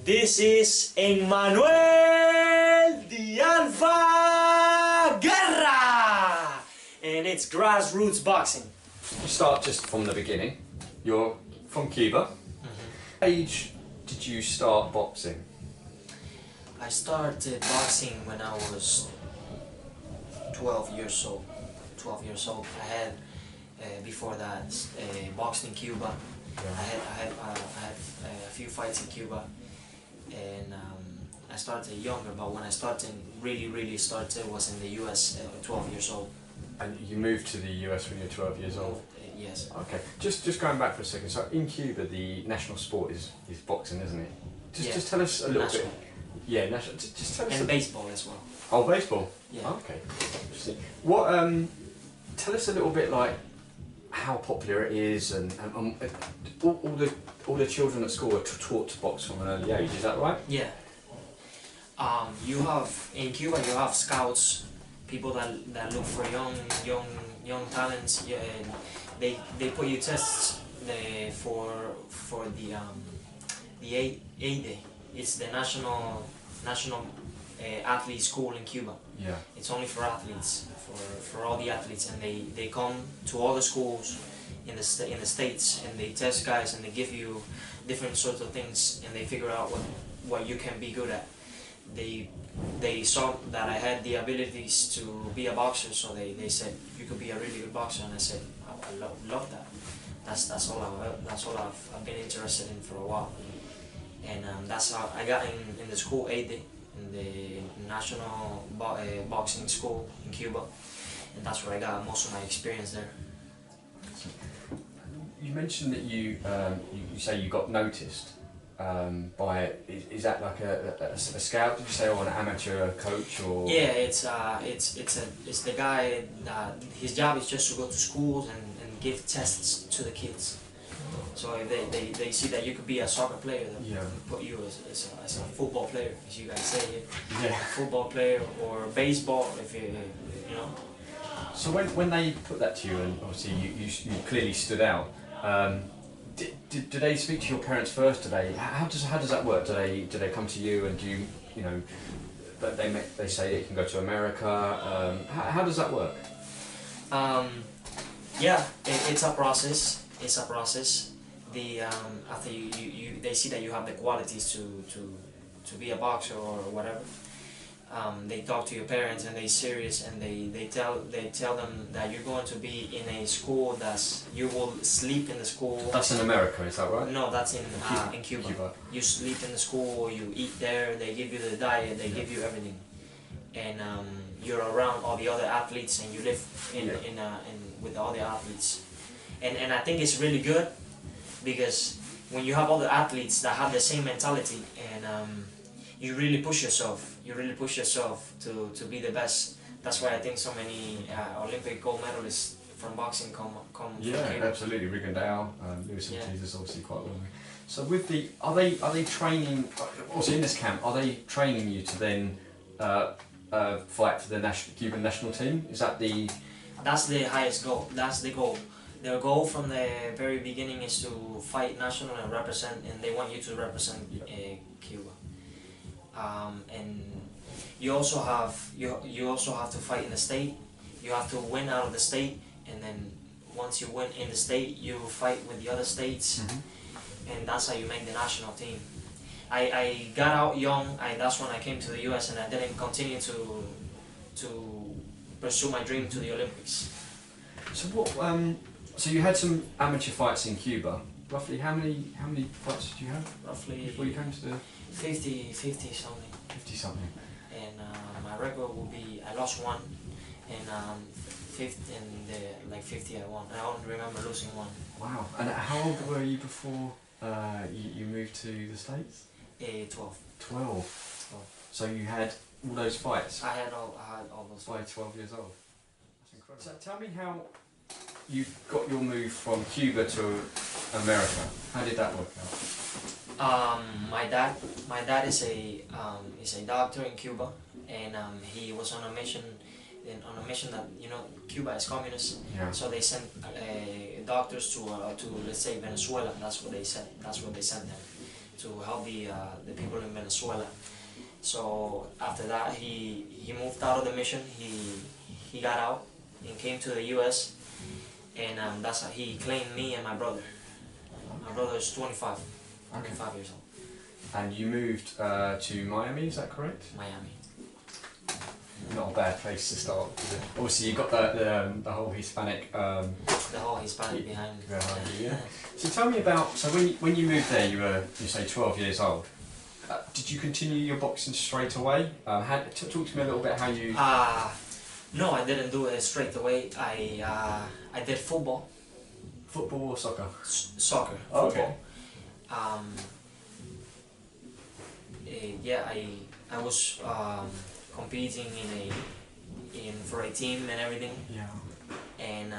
This is Emmanuel the Alpha Guerra, and it's Grassroots boxing. You start just from the beginning. You're from Cuba. What age did you start boxing? I started boxing when I was 12 years old. 12 years old. I had before that boxed in Cuba. Yeah. I had a few fights in Cuba, and I started younger. But when I started, really started, was in the U.S. 12 years old. And you moved to the US when you were 12 years old? Yes. Okay. Just going back for a second. So in Cuba, the national sport is boxing, isn't it? Just tell us a little bit. Yeah, national. Just tell us. And baseball as well. Oh, baseball. Yeah. Okay. Interesting. What? Tell us a little bit like how popular it is, and all the children at school are taught to box from an early age. Is that right? Yeah. You have in Cuba, you have scouts, people that look for young talents. Yeah, and they put you tests for the AIDE. It's the national athlete school in Cuba. Yeah. It's only for athletes, for all the athletes, and they come to all the schools in the states, and they test guys, and they give you different sorts of things, and they figure out what you can be good at. They saw that I had the abilities to be a boxer, so they said you could be a really good boxer, and I said I love that. That's all I've been interested in for a while, and that's how I got in the school AIDE, in the national boxing school in Cuba, and that's where I got most of my experience there. You mentioned that you say you got noticed by, is that like a scout, did you say, or an amateur coach, or? Yeah, it's the guy that his job is just to go to schools and give tests to the kids. So if they see that you could be a soccer player, they'll put you as a football player, as you guys say here. Yeah. Football player or baseball, if you know. So when they put that to you, and obviously you clearly stood out, do they speak to your parents first? How does that work? Do they come to you, and do you know they say you can go to America? How does that work? Yeah, it's a process. It's a process. After they see that you have the qualities to be a boxer or whatever. They talk to your parents, and they're serious, and they tell them that you're going to be in a school you will sleep in the school. That's in America, is that right? No, that's in Cuba. You sleep in the school, you eat there, they give you the diet, they give you everything, and you're around all the other athletes, and you live with all the athletes, and I think it's really good, because when you have all the athletes that have the same mentality, and you really push yourself. You really push yourself to be the best. That's why I think so many Olympic gold medalists from boxing come yeah, from absolutely. Rigondeaux, Lewis and Jesus, obviously quite well. So with are they training? Also in this camp, are they training you to then fight for the Cuban national team? Is that the? That's the highest goal. That's the goal. Their goal from the very beginning is to fight national and represent, and they want you to represent Cuba. And you also have to fight in the state. You have to win out of the state, and then once you win in the state, you fight with the other states, and that's how you make the national team. I got out young. That's when I came to the U.S. and I didn't continue to pursue my dream to the Olympics. So what? So you had some amateur fights in Cuba. Roughly how many fights did you have? Roughly before you came to the 50 something. 50 something. And my record will be, I lost one, and 50 I won. I only remember losing one. Wow. And how old were you before you moved to the States? 12. 12. So you had all those fights? I had all those fights. By 12 years old. That's incredible. So tell me how you got your move from Cuba to America. How did that work out? My dad is a doctor in Cuba, and he was on a mission that, you know, Cuba is communist. Yeah. So they sent doctors to let's say Venezuela. That's what they sent them, to help the people in Venezuela. So after that, he moved out of the mission. He got out and came to the U.S. and that's how he claimed me and my brother. My brother is 25 years old. And you moved to Miami, is that correct? Miami. Not a bad place to start. Obviously, you got the whole Hispanic. The whole Hispanic behind me. Yeah. So tell me about. So when you moved there, you say 12 years old. Did you continue your boxing straight away? Talk to me a little bit how you. No, I didn't do it straight away. I did football. Football or soccer? Soccer. Oh, football. Okay. Yeah, I was competing for a team and everything. Yeah. And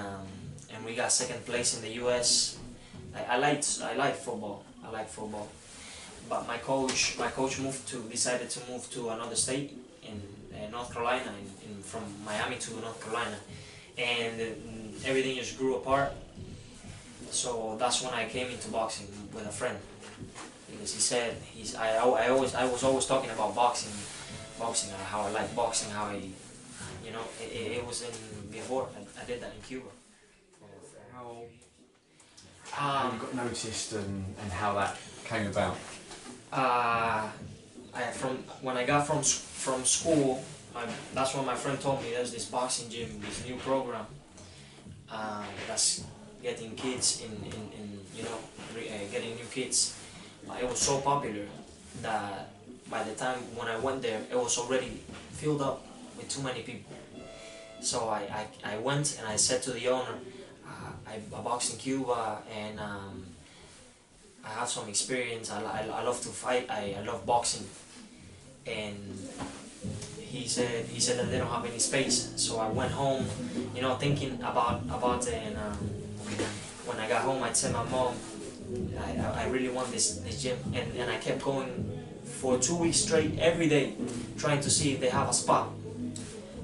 we got second place in the U.S. I liked football. I like football. But my coach decided to move to another state in North Carolina, from Miami to North Carolina, and everything just grew apart. So that's when I came into boxing with a friend, because he said I was always talking about boxing, how I like boxing, how it was before I did that in Cuba. How you got noticed and how that came about? When I got from school, that's when my friend told me there's this boxing gym, this new program that's getting kids getting new kids. It was so popular that by the time when I went there, it was already filled up with too many people. So I went and I said to the owner, I box in Cuba and I have some experience. I love to fight. I love boxing. And he said that they don't have any space. So I went home, thinking about it. And when I got home, I said my mom, I really want this gym. And I kept going for 2 weeks straight, every day, trying to see if they have a spot.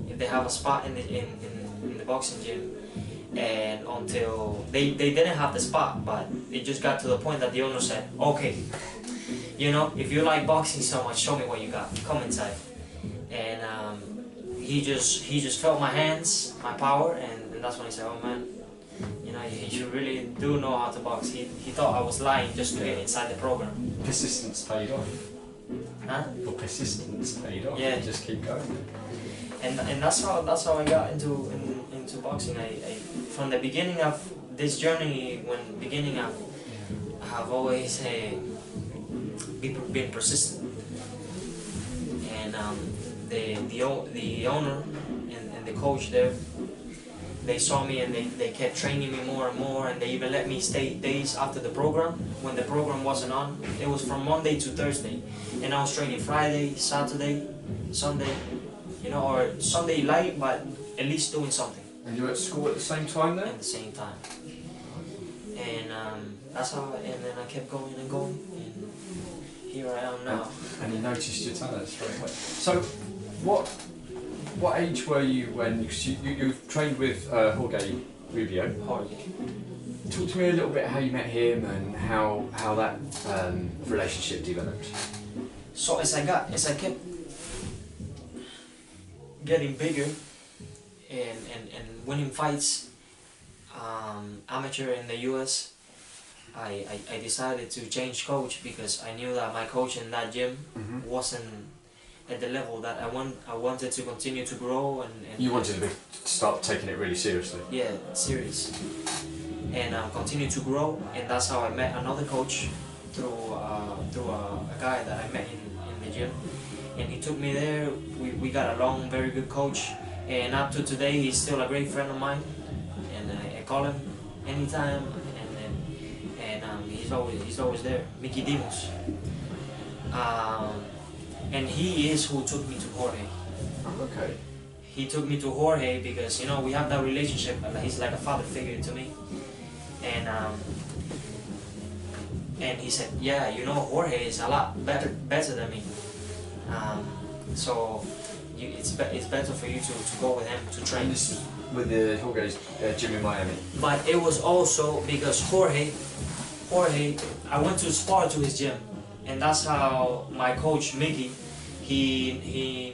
If they have a spot in the boxing gym. And until they didn't have the spot, but it just got to the point that the owner said, okay, if you like boxing so much, show me what you got, come inside. And he just felt my hands, my power, and that's when he said, oh man, you really do know how to box. He thought I was lying just to get inside the program. Persistence paid off. Huh? Well, persistence paid off. Yeah. Just keep going. And that's how I got into boxing. I from the beginning of this journey, I have always been persistent. And the owner and the coach there, they saw me and they kept training me more and more, and they even let me stay days after the program when the program wasn't on. It was from Monday to Thursday, and I was training Friday, Saturday, Sunday. Or Sunday light, but at least doing something. And you were at school at the same time then? At the same time. And that's how, and then I kept going and going, and here I am now. And you noticed your talent straight away. So, what age were you when you trained with Jorge Rubio? Jorge. Talk to me a little bit how you met him and how that relationship developed. So as I kept getting bigger and winning fights, amateur in the US, I decided to change coach because I knew that my coach in that gym wasn't at the level that I wanted to continue to grow and you wanted to start taking it really seriously. Yeah, serious. And continue to grow, and that's how I met another coach through a guy that I met in the gym. And he took me there. We got along, very good coach, and up to today he's still a great friend of mine. And I call him anytime, and he's always there. Mickey Dimos. And he is who took me to Jorge. Okay. He took me to Jorge because we have that relationship. He's like a father figure to me. And he said, yeah, Jorge is a lot better than me. So it's better for you to go with him to train. And this was with the Jorge's gym in Miami. But it was also because Jorge, I went to spar to his gym, and that's how my coach Mickey, he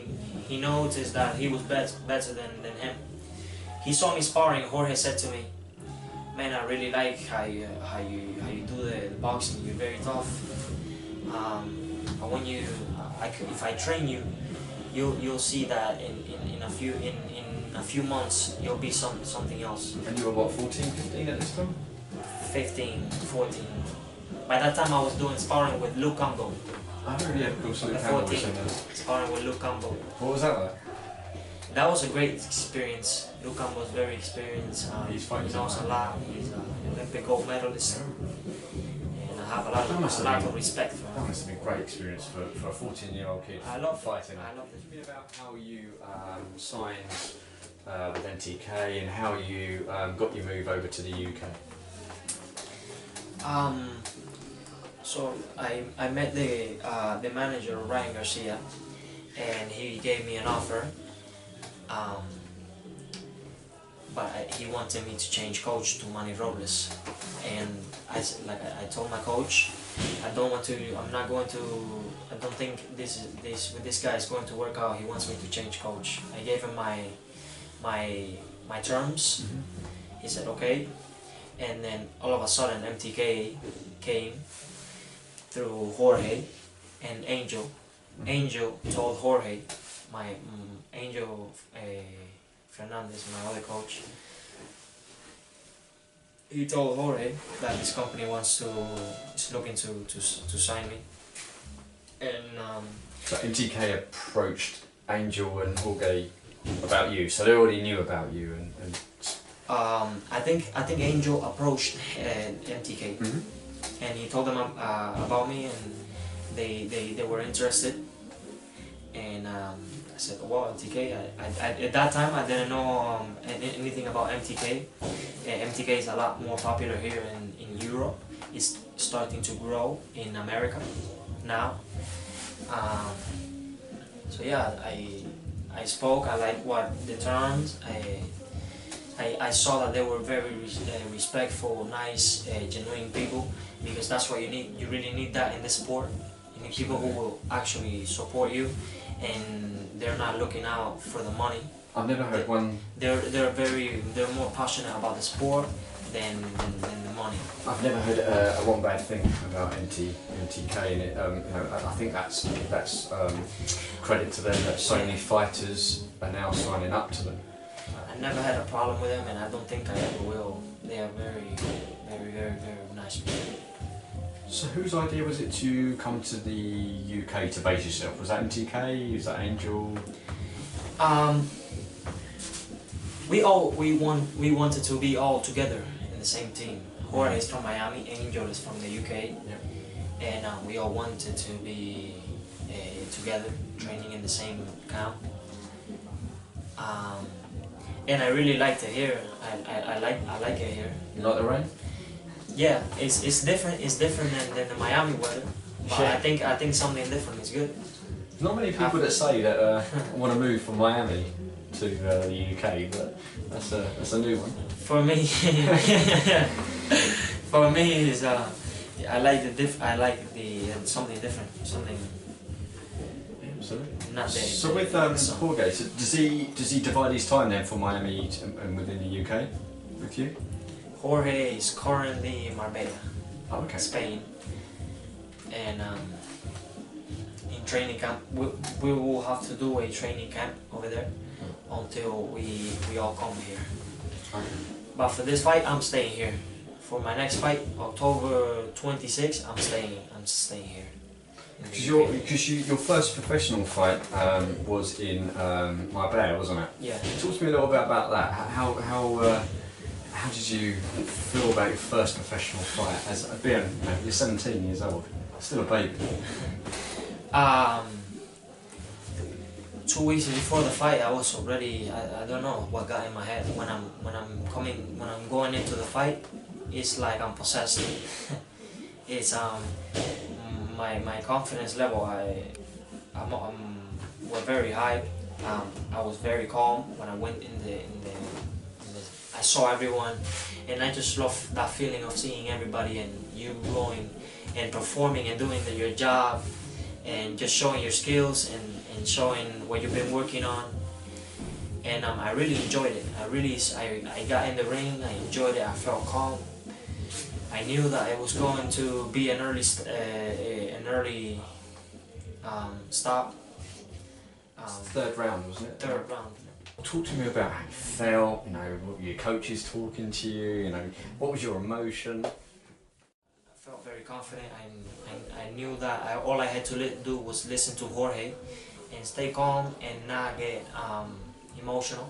noticed that he was better than him. He saw me sparring. Jorge said to me, "Man, I really like how you do the boxing. You're very tough. But when if I train you, you'll see that in a few months you'll be something else." And you were what, 14, 15 at this time? 15, 14. By that time I was doing sparring with Luke Campbell. I don't of course, Luke Campbell was in there. Sparring with Luke Campbell. What was that like? That was a great experience. Luke Campbell was very experienced. He's He fighting knows a lot. He's an Olympic gold medalist. And I have a lot of respect for him. That must have been a great experience for a 14-year-old kid. I love fighting. I love it. Tell me about how you signed with MTK and how you got your move over to the UK. So I met the manager, Ryan Garcia, and he gave me an offer. But he wanted me to change coach to Manny Robles, and I told my coach, I don't think this guy is going to work out. He wants me to change coach. I gave him my terms. He said okay, and then all of a sudden MTK came through Jorge and Angel. Angel told Jorge, Angel Fernandez, my other coach, he told Jorge that his company is looking to sign me. And so MTK approached Angel and Jorge about you, so they already knew about you. And I think Angel approached MTK, and he told them about me, and they were interested. And I said, "Well, MTK." At that time, I didn't know anything about MTK. MTK is a lot more popular here in Europe. It's starting to grow in America now. So yeah, I spoke. I liked what the terms. I saw that they were very respectful, nice, genuine people, because that's what you need. You really need that in this sport. You need people who will actually support you, and they're not looking out for the money. I've never heard one. They're more passionate about the sport than the money. I've never heard one bad thing about MTK, and it, I think that's credit to them that so many fighters are now signing up to them. I never had a problem with them, and I don't think I ever will. They are very nice people. So whose idea was it to come to the UK to base yourself? Was that MTK? Was that Angel? We wanted to be all together in the same team. Jorge is from Miami, Angel is from the UK, yep. And we all wanted to be together, training in the same camp. And I really liked it here. I like it here. You like the rain? Yeah, it's different. It's different than the Miami weather. But Yeah. I think something different is good. Not many people that say that want to move from Miami to the UK, but that's a new one. For me, is I like something different, something. Absolutely. Not there. So with Jorge, so does he divide his time then for Miami and within the UK with you? Jorge is currently in Marbella, Okay. Spain, and in training camp. We will have to do a training camp over there until we all come here. Okay. But for this fight, I'm staying here. For my next fight, October 26th, I'm staying here. Because your first professional fight was in Marbella, wasn't it? Yeah. Talk to me a little bit about that. How did you feel about your first professional fight? As being, you're 17 years old, still a baby. 2 weeks before the fight, I was already. I don't know what got in my head when I'm going into the fight. It's like I'm possessed. It's my confidence level. Were very high. I was very calm when I went in the I saw everyone, and I just love that feeling of seeing everybody and you going and performing and doing your job and just showing your skills and showing what you've been working on. And I really enjoyed it. I got in the ring, I enjoyed it, I felt calm. I knew that it was going to be an early stop. Third round, wasn't it? Third round. Talk to me about how you felt, you know, what your coaches talking to you, you know, what was your emotion? I felt very confident. I knew that all I had to do was listen to Jorge and stay calm and not get emotional.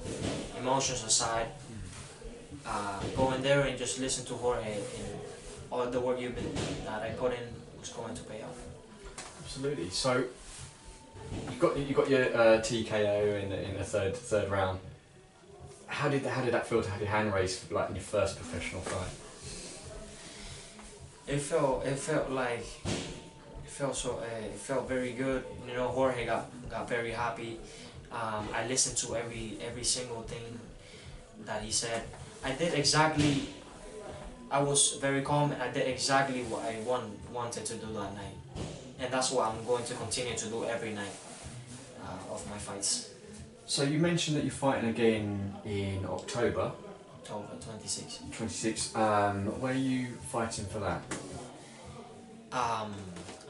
Emotions aside, go in there and just listen to Jorge, and all the work that I put in was going to pay off. Absolutely. So you got your TKO in the third round. How did that feel to have your hand raised like in your first professional fight? It felt very good. You know, Jorge got very happy. I listened to every single thing that he said. I was very calm and I did exactly what I wanted to do that night. And that's what I'm going to continue to do every night of my fights. So you mentioned that you're fighting again in October. October 26. 26. Where are you fighting for that? I'm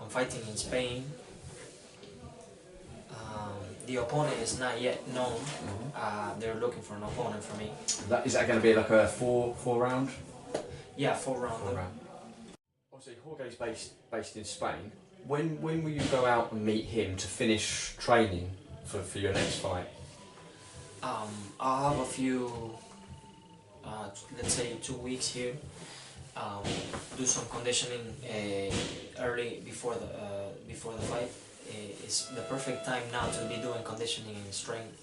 fighting in Spain. The opponent is not yet known. They're looking for an opponent for me. Is that going to be like a four round? Yeah, 4 round. Obviously, Jorge's based in Spain. When will you go out and meet him to finish training for your next fight? I'll have a few, let's say 2 weeks here. Do some conditioning early before the fight. It's the perfect time now to be doing conditioning and strength.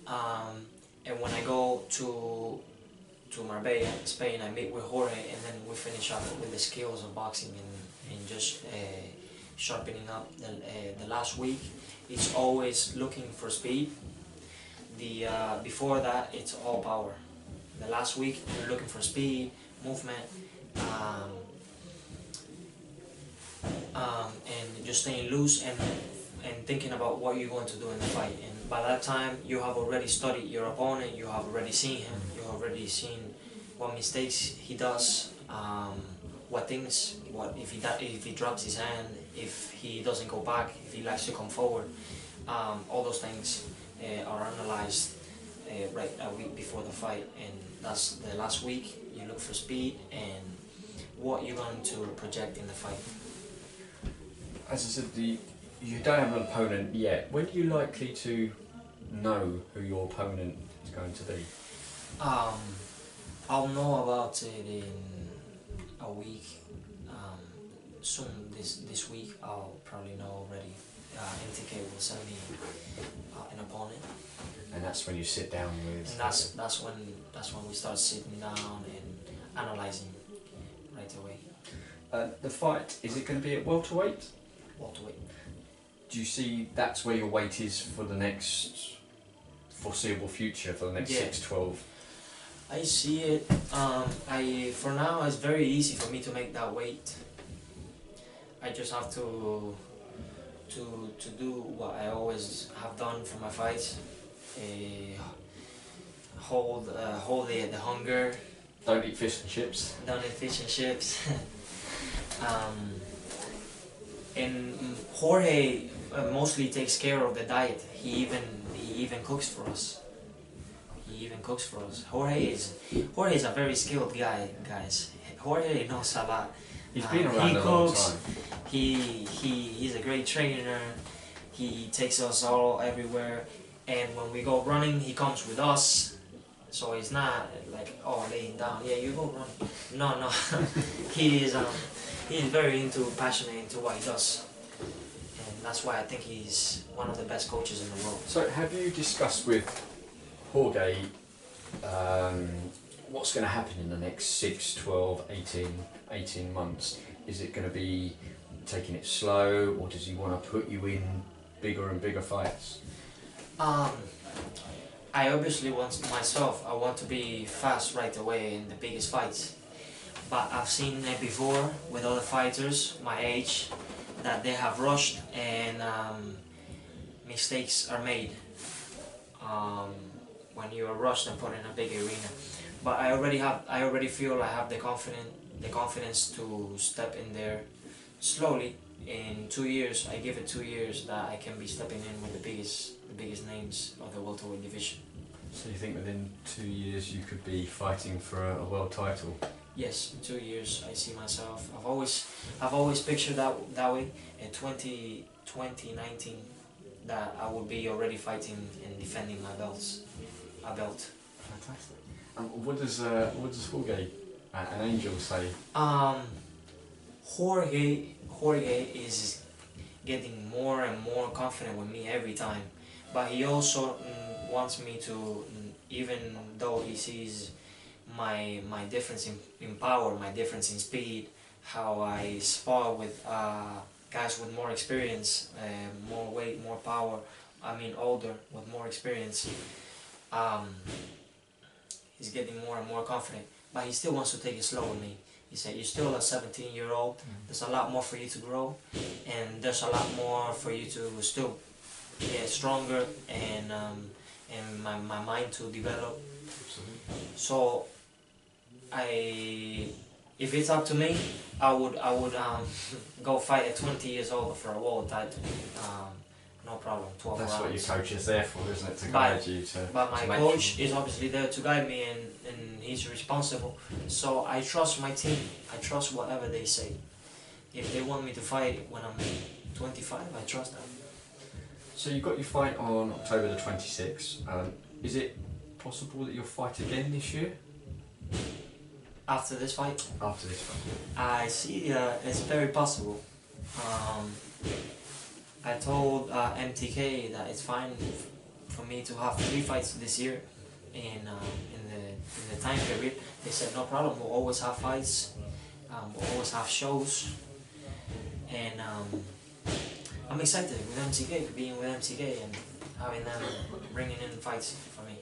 And when I go to Marbella, Spain, I meet with Jorge, and then we finish up with the skills of boxing and just sharpening up. The last week, it's always looking for speed. Before that, it's all power. The last week, you're looking for speed, movement, and just staying loose and thinking about what you're going to do in the fight. And by that time, you have already studied your opponent, you have already seen him, you have already seen what mistakes he does, if he drops his hand, if he doesn't go back, if he likes to come forward. All those things are analyzed right a week before the fight, and that's the last week. You look for speed and what you're going to project in the fight. As I said, you don't have an opponent yet. When are you likely to know who your opponent is going to be? I'll know about it in a week. Soon this week I'll probably know already. MTK will send me an opponent. And that's when you sit down with. And that's when we start sitting down and analyzing right away. The fight, is it going to be at welterweight? Welterweight. Do you see that's where your weight is for the next foreseeable future, for the next 6-12? I see it. For now, it's very easy for me to make that weight. I just have to do what I always have done for my fights. Hold the hunger. Don't eat fish and chips. Don't eat fish and chips. And Jorge mostly takes care of the diet. He even cooks for us. Jorge is a very skilled guy, guys. Jorge knows a lot. He's been around a long time. He's a great trainer. He takes us all everywhere, and when we go running, he comes with us. So he's not like, oh, laying down. Yeah, you go run. No. He's very passionate into what he does, and that's why I think he's one of the best coaches in the world. So have you discussed with Jorge what's going to happen in the next 6, 12, 18 months? Is it going to be taking it slow, or does he want to put you in bigger and bigger fights? I obviously want myself, I want to be fast right away in the biggest fights. But I've seen it before with other fighters my age that they have rushed and mistakes are made when you are rushed and put in a big arena. But I already feel I have the confidence to step in there slowly. In 2 years, I give it 2 years that I can be stepping in with the biggest names of the welterweight division. So you think within 2 years you could be fighting for a world title? Yes, in 2 years I see myself. I've always pictured that way. In 2019, that I would be already fighting and defending my a belt. Fantastic. What does Jorge, an angel, say? Jorge is getting more and more confident with me every time, but he also wants me to, even though he sees my difference in power, my difference in speed, how I spar with guys with more experience, more weight, more power, I mean older, with more experience, he's getting more and more confident, but he still wants to take it slow with me. He said, you're still a 17-year-old, there's a lot more for you to grow, and there's a lot more for you to still get stronger and my mind to develop. So if it's up to me, I would go fight at 20 years old for a world title. No problem, 12 rounds. That's what your coach is there for, isn't it? To guide you to. But my coach is obviously there to guide me, and he's responsible. So I trust my team. I trust whatever they say. If they want me to fight when I'm 25, I trust them. So you got your fight on October the 26th. Is it possible that you'll fight again this year? After this fight? After this fight. I see it's very possible. I told MTK that it's fine for me to have 3 fights this year in the time period. They said no problem, we'll always have fights, we'll always have shows, and I'm excited with MTK, being with MTK and having them bringing in fights for me.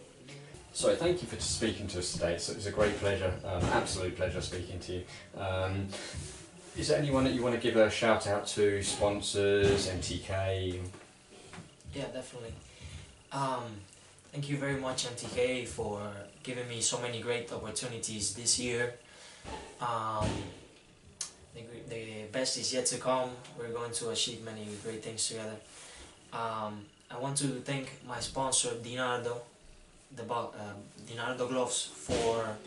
So thank you for speaking to us today. It was a great pleasure, absolute pleasure speaking to you. Is there anyone that you want to give a shout out to, sponsors, MTK? Yeah, definitely. Thank you very much MTK for giving me so many great opportunities this year. The best is yet to come. We're going to achieve many great things together. I want to thank my sponsor Dinardo, Dinardo Gloves, for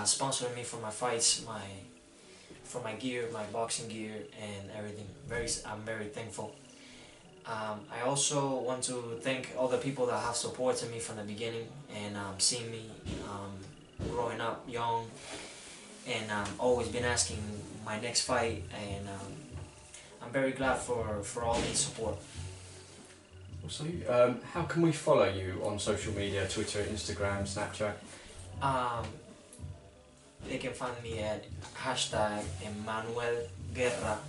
sponsoring me for my fights, for my gear, my boxing gear and everything. I'm very thankful. I also want to thank all the people that have supported me from the beginning and seen me growing up young, and always been asking my next fight, and I'm very glad for all the support. So, how can we follow you on social media, Twitter, Instagram, Snapchat? They can find me at #ENMANUEL GUERRA.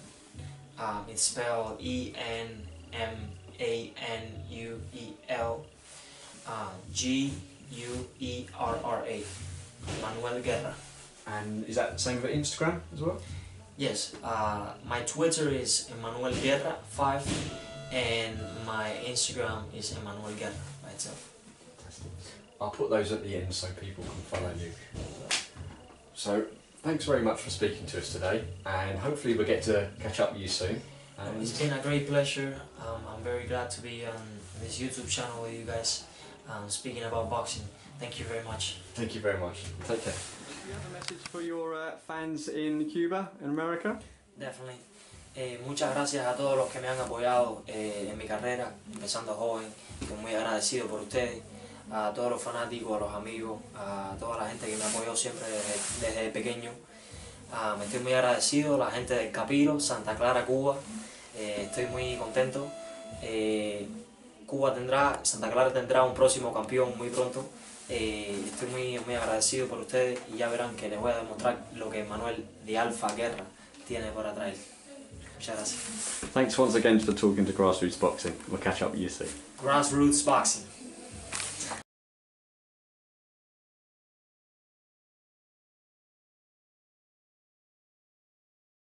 It's spelled ENMANUEL GUERRA. Manuel Guerra. And is that the same for Instagram as well? Yes. My Twitter is Emmanuel Guerra 5, and my Instagram is Emmanuel Guerra by itself. Fantastic. I'll put those at the end so people can follow you. So, thanks very much for speaking to us today, and hopefully we'll get to catch up with you soon. It's been a great pleasure. I'm very glad to be on this YouTube channel with you guys, speaking about boxing. Thank you very much. Thank you very much. Take care. Do you have a message for your fans in Cuba and America? Definitely. Muchas gracias a todos los que me han apoyado en mi carrera, empezando joven. Estoy muy agradecido por ustedes, a todos los fanáticos, a los amigos, a toda la gente que me apoyó siempre desde pequeño. Me estoy muy agradecido, la gente del Capiro, Santa Clara, Cuba. Estoy muy contento. Santa Clara tendrá un próximo campeón muy pronto. Estoy muy agradecido por ustedes, y ya verán que les voy a demostrar lo que Manuel de Alfa Guerra tiene para traer. Muchas gracias. Thanks once again for talking to Grassroots Boxing. We'll catch up with you soon. Grassroots Boxing.